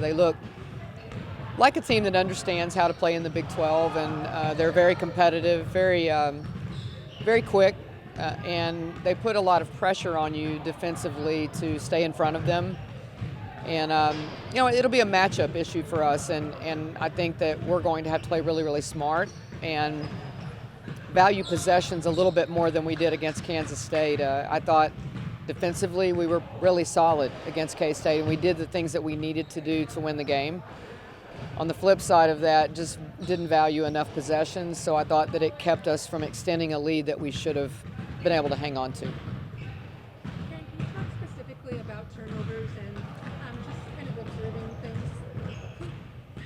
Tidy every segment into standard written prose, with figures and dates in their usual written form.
They look like a team that understands how to play in the Big 12, and they're very competitive, very quick, and they put a lot of pressure on you defensively to stay in front of them. And, it'll be a matchup issue for us, and I think that we're going to have to play really, really smart and value possessions a little bit more than we did against Kansas State. I thought defensively we were really solid against K-State, and we did the things that we needed to do to win the game. On the flip side of that, just didn't value enough possessions, so I thought that it kept us from extending a lead that we should have been able to hang on to. Karen, can you talk specifically about turnovers and just kind of observing things?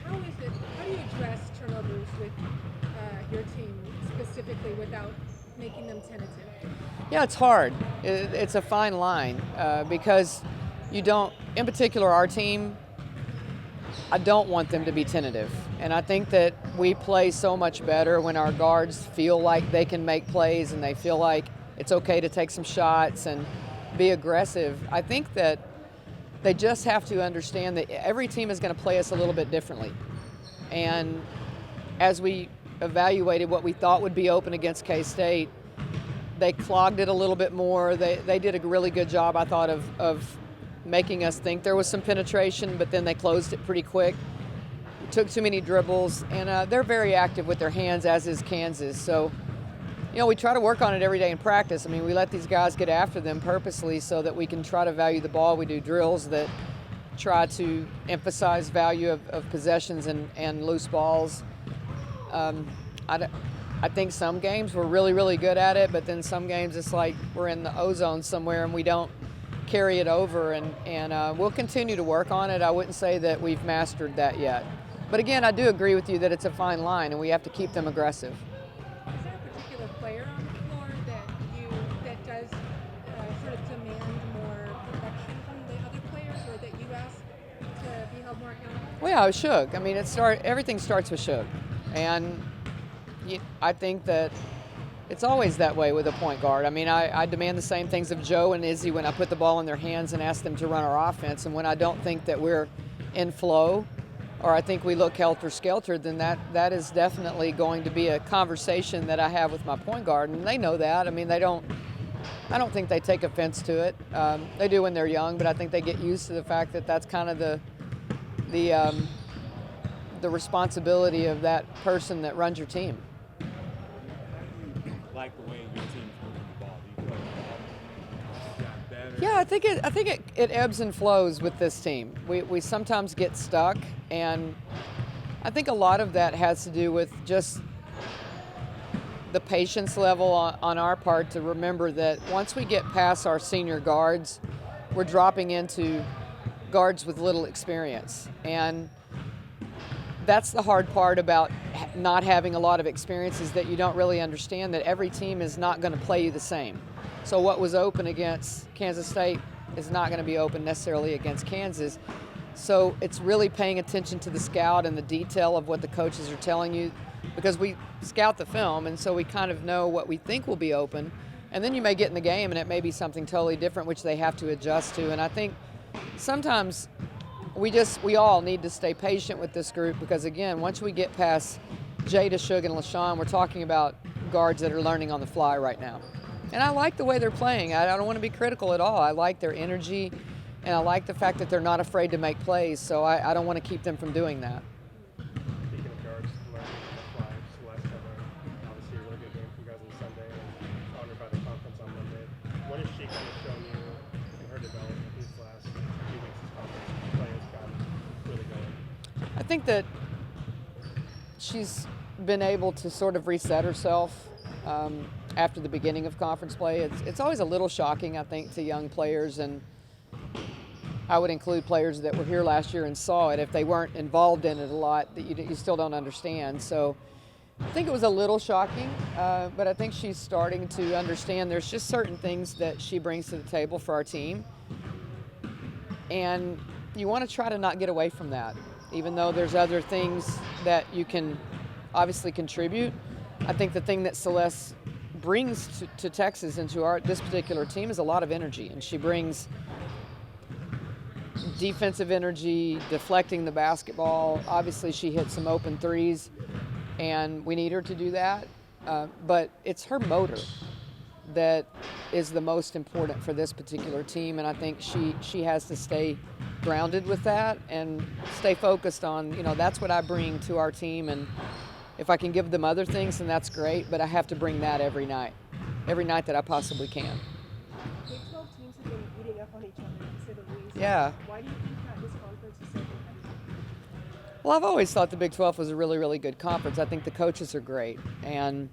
How do you address turnovers with your team specifically without making them tentative? Yeah, it's hard. It's a fine line because you don't, in particular our team, I don't want them to be tentative. And I think that we play so much better when our guards feel like they can make plays and they feel like it's okay to take some shots and be aggressive. I think that they just have to understand that every team is going to play us a little bit differently. And as we evaluated what we thought would be open against K-State, they clogged it a little bit more. They did a really good job, I thought, of making us think there was some penetration, but then they closed it pretty quick. Took too many dribbles, and they're very active with their hands, as is Kansas. So, we try to work on it every day in practice. I mean, we let these guys get after them purposely so that we can try to value the ball. We do drills that try to emphasize value of possessions and loose balls. I think some games we're really, really good at it, but then some games it's like we're in the ozone somewhere and we don't carry it over, and we'll continue to work on it. I wouldn't say that we've mastered that yet. But again, I do agree with you that it's a fine line and we have to keep them aggressive. Is there a particular player on the floor that does sort of demand more perfection from the other players, or that you ask to be held more accountable? Well, yeah, Shug. I mean, everything starts with Shug. And I think that it's always that way with a point guard. I mean, I demand the same things of Joe and Izzy when I put the ball in their hands and ask them to run our offense. And when I don't think that we're in flow, or I think we look helter-skelter, then that is definitely going to be a conversation that I have with my point guard. And they know that. I mean, I don't think they take offense to it. They do when they're young, but I think they get used to the fact that that's kind of the responsibility of that person that runs your team. Like the way your team's moving the ball? Do you feel like got better? Yeah, I think it ebbs and flows with this team. We sometimes get stuck, and I think a lot of that has to do with just the patience level on our part to remember that once we get past our senior guards, we're dropping into guards with little experience. And that's the hard part about not having a lot of experience, is that you don't really understand that every team is not going to play you the same. So what was open against Kansas State is not going to be open necessarily against Kansas. So it's really paying attention to the scout and the detail of what the coaches are telling you, because we scout the film, and so we kind of know what we think will be open. And then you may get in the game and it may be something totally different, which they have to adjust to. And I think sometimes we all need to stay patient with this group, because again, once we get past Jada, Shug, and LaShawn, we're talking about guards that are learning on the fly right now. And I like the way they're playing. I don't want to be critical at all. I like their energy, and I like the fact that they're not afraid to make plays, so I don't want to keep them from doing that. Speaking of guards learning on the fly, Celeste had obviously a really good game for you guys on Sunday and honored by the conference on Monday. What has she kind of shown you in her development these last few weeks of conference play has gotten really going? I think that she's been able to sort of reset herself after the beginning of conference play. It's always a little shocking, I think, to young players, and I would include players that were here last year and saw it. If they weren't involved in it a lot, that you still don't understand. So I think it was a little shocking, but I think she's starting to understand there's just certain things that she brings to the table for our team. And you want to try to not get away from that, even though there's other things that you can obviously contribute. I think the thing that Celeste brings to Texas and to this particular team is a lot of energy, and she brings defensive energy, deflecting the basketball. Obviously, she hit some open threes, and we need her to do that. But it's her motor that is the most important for this particular team, and I think she has to stay grounded with that and stay focused on, that's what I bring to our team, and if I can give them other things, then that's great, but I have to bring that every night that I possibly can. Big 12 teams have been beating up on each other, to say the least. Yeah. Why do you think that this conference is so competitive? Well, I've always thought the Big 12 was a really, really good conference. I think the coaches are great, and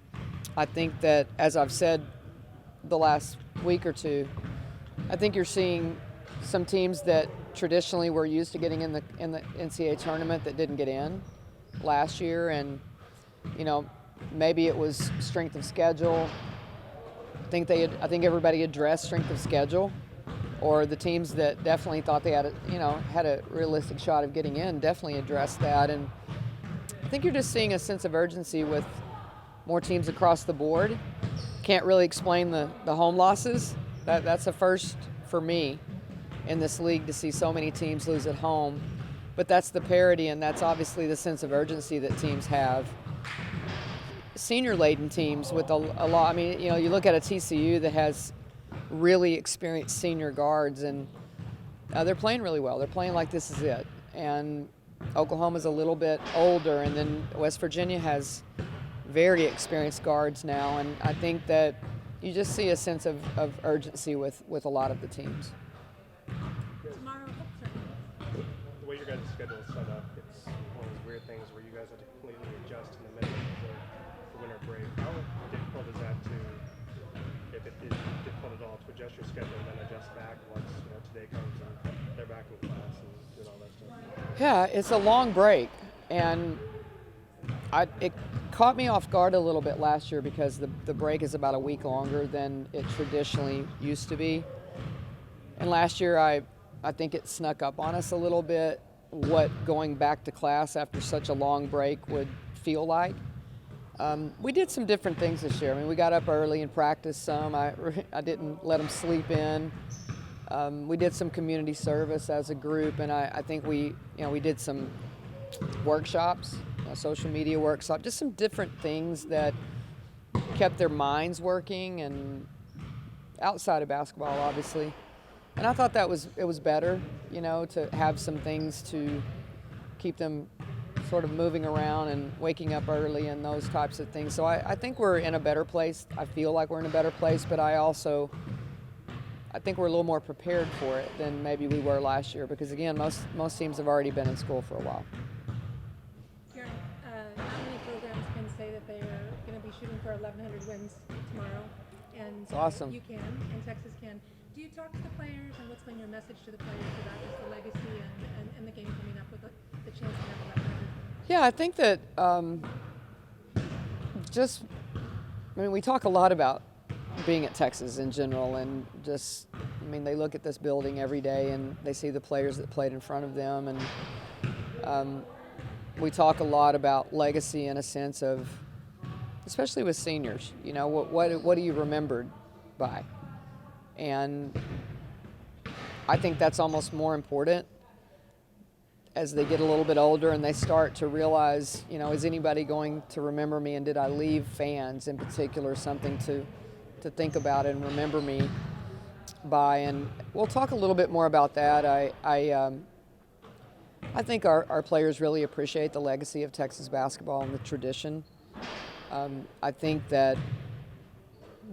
I think that, as I've said the last week or two, I think you're seeing some teams that traditionally were used to getting in the NCAA tournament that didn't get in last year, and maybe it was strength of schedule. I think everybody addressed strength of schedule, or the teams that definitely thought they had a realistic shot of getting in definitely addressed that, and I think you're just seeing a sense of urgency with more teams across the board. Can't really explain the home losses. That's a first for me in this league to see so many teams lose at home, but that's the parity, and that's obviously the sense of urgency that teams have. Senior-laden teams with a lot. I mean, you look at a TCU that has really experienced senior guards, and they're playing really well. They're playing like this is it. And Oklahoma's a little bit older, and then West Virginia has very experienced guards now, and I think that you just see a sense of urgency with a lot of the teams. Tomorrow, The way your guys' schedule is set up, it's one of those weird things where you guys have to completely adjust in the middle of the winter break. How difficult is that if it is difficult at all, to adjust your schedule and then adjust back once today comes and they're back in class and doing all that stuff? Yeah, it's a long break, and it caught me off guard a little bit last year because the break is about a week longer than it traditionally used to be. And last year, I think it snuck up on us a little bit what going back to class after such a long break would feel like. We did some different things this year. I mean, we got up early and practiced some. I didn't let them sleep in. We did some community service as a group, and I think we did some workshops, social media workshop, just some different things that kept their minds working and outside of basketball, obviously. And I thought it was better, to have some things to keep them sort of moving around and waking up early and those types of things. So I think we're in a better place. I feel like we're in a better place, but I think we're a little more prepared for it than maybe we were last year because, again, most teams have already been in school for a while. Karen, not many programs can say that they are going to be shooting for 1,100 wins tomorrow, and It's awesome. You can, and Texas can. Do you talk to the players, and what's been your message to the players about just the legacy and the game coming up with the chance to have 1,100? Yeah, I think that we talk a lot about being at Texas in general, and they look at this building every day and they see the players that played in front of them, and we talk a lot about legacy in a sense of, especially with seniors, what are you remembered by? And I think that's almost more important as they get a little bit older and they start to realize, is anybody going to remember me, and did I leave fans in particular something to think about and remember me by? And we'll talk a little bit more about that. I think our players really appreciate the legacy of Texas basketball and the tradition. I think that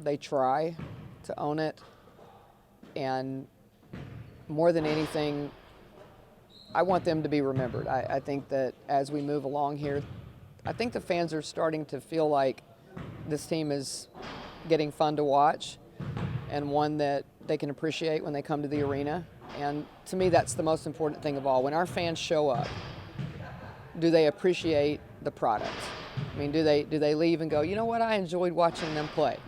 they try to own it, and more than anything, I want them to be remembered. I think that as we move along here, I think the fans are starting to feel like this team is getting fun to watch and one that they can appreciate when they come to the arena. And to me, that's the most important thing of all. When our fans show up, do they appreciate the product? I mean, do they leave and go, you know what, I enjoyed watching them play,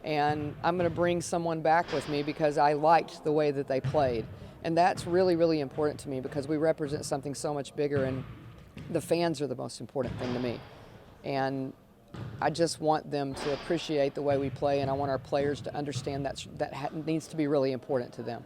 and I'm going to bring someone back with me because I liked the way that they played. And that's really, really important to me because we represent something so much bigger, and the fans are the most important thing to me. And I just want them to appreciate the way we play, and I want our players to understand that needs to be really important to them.